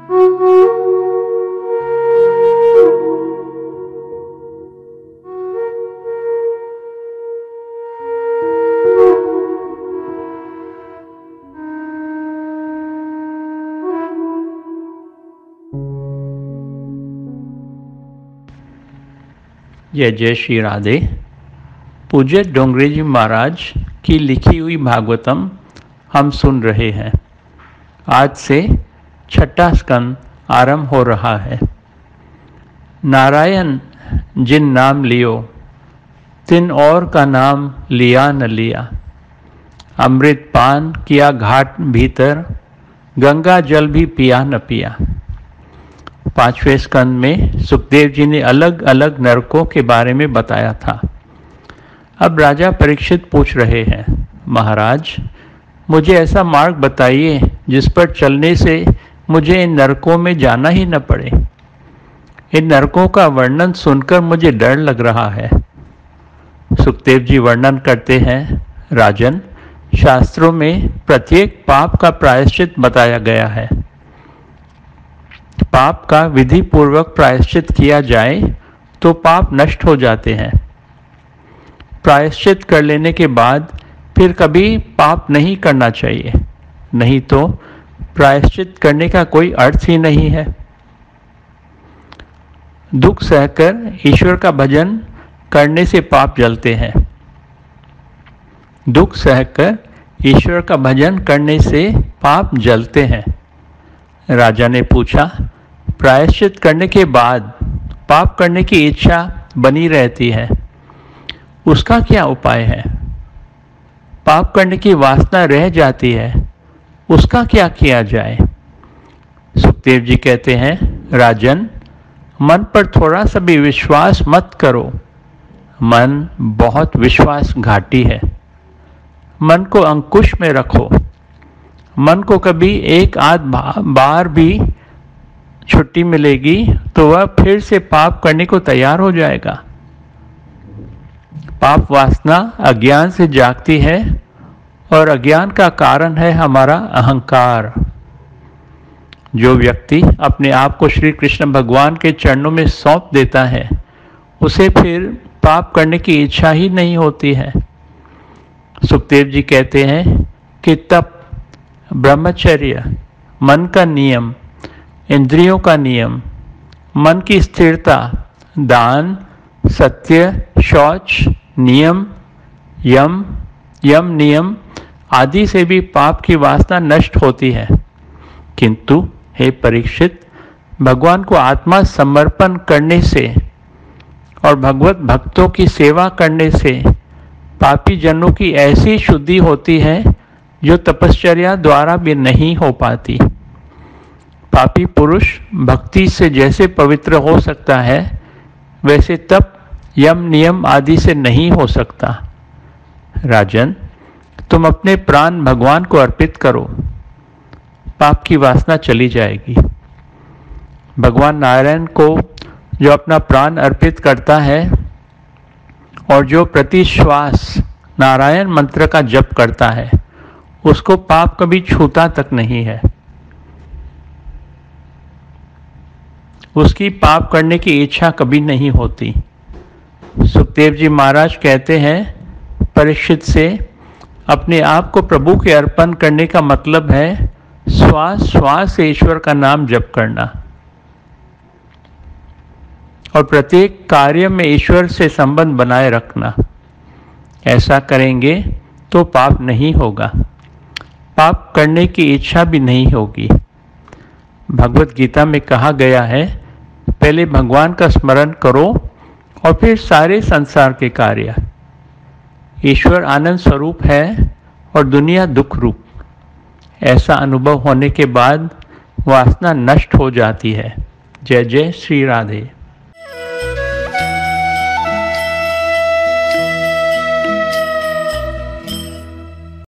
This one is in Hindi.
जय जय श्री राधे। पूज्य डोंगरे जी महाराज की लिखी हुई भागवतम हम सुन रहे हैं। आज से छठा स्कंद आरंभ हो रहा है। नारायण जिन नाम लियो, तिन और का नाम लिया न लिया। अमृत पान किया घाट भीतर, गंगा जल भी पिया न पिया। पांचवें स्कंद में सुखदेव जी ने अलग अलग नरकों के बारे में बताया था। अब राजा परीक्षित पूछ रहे हैं, महाराज मुझे ऐसा मार्ग बताइए जिस पर चलने से मुझे इन नरकों में जाना ही न पड़े। इन नरकों का वर्णन सुनकर मुझे डर लग रहा है। सुखदेव जी वर्णन करते हैं, राजन शास्त्रों में प्रत्येक पाप का प्रायश्चित बताया गया है। पाप का विधि पूर्वक प्रायश्चित किया जाए तो पाप नष्ट हो जाते हैं। प्रायश्चित कर लेने के बाद फिर कभी पाप नहीं करना चाहिए, नहीं तो प्रायश्चित करने का कोई अर्थ ही नहीं है। दुख सहकर ईश्वर का भजन करने से पाप जलते हैं। दुख सहकर ईश्वर का भजन करने से पाप जलते हैं। राजा ने पूछा, प्रायश्चित करने के बाद पाप करने की इच्छा बनी रहती है, उसका क्या उपाय है? पाप करने की वासना रह जाती है, उसका क्या किया जाए? सुखदेव जी कहते हैं, राजन मन पर थोड़ा सा भी विश्वास मत करो। मन बहुत विश्वासघाती है। मन को अंकुश में रखो। मन को कभी एक आध बार भी छुट्टी मिलेगी तो वह फिर से पाप करने को तैयार हो जाएगा। पाप वासना अज्ञान से जागती है और अज्ञान का कारण है हमारा अहंकार। जो व्यक्ति अपने आप को श्री कृष्ण भगवान के चरणों में सौंप देता है, उसे फिर पाप करने की इच्छा ही नहीं होती है। सुखदेव जी कहते हैं कि तप, ब्रह्मचर्य, मन का नियम, इंद्रियों का नियम, मन की स्थिरता, दान, सत्य, शौच, नियम, यम नियम आदि से भी पाप की वासना नष्ट होती है। किंतु हे परीक्षित, भगवान को आत्मा समर्पण करने से और भगवत भक्तों की सेवा करने से पापी जनों की ऐसी शुद्धि होती है जो तपश्चर्या द्वारा भी नहीं हो पाती। पापी पुरुष भक्ति से जैसे पवित्र हो सकता है, वैसे तप, यम नियम आदि से नहीं हो सकता। राजन तुम अपने प्राण भगवान को अर्पित करो, पाप की वासना चली जाएगी। भगवान नारायण को जो अपना प्राण अर्पित करता है और जो प्रति श्वास नारायण मंत्र का जप करता है, उसको पाप कभी छूता तक नहीं है। उसकी पाप करने की इच्छा कभी नहीं होती। सुखदेव जी महाराज कहते हैं, परीक्षित से अपने आप को प्रभु के अर्पण करने का मतलब है श्वास श्वास से ईश्वर का नाम जप करना और प्रत्येक कार्य में ईश्वर से संबंध बनाए रखना। ऐसा करेंगे तो पाप नहीं होगा, पाप करने की इच्छा भी नहीं होगी। भगवत गीता में कहा गया है, पहले भगवान का स्मरण करो और फिर सारे संसार के कार्य। ईश्वर आनंद स्वरूप है और दुनिया दुख रूप। ऐसा अनुभव होने के बाद वासना नष्ट हो जाती है। जय जय श्री राधे।